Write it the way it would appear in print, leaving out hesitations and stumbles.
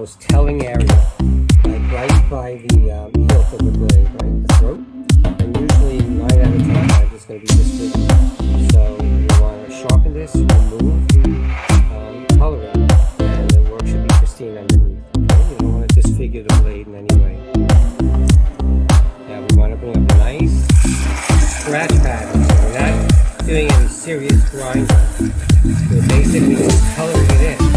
most telling area, like right by the hilt of the blade, right, the throat. And usually 9 out of 10 times it's going to be disfigured. So you want to sharpen this, remove the coloring, and the work should be pristine underneath. Okay? You don't want to disfigure the blade in any way. Now we want to bring up a nice scratch pattern. So we're not doing any serious grinding. We're basically just coloring it in.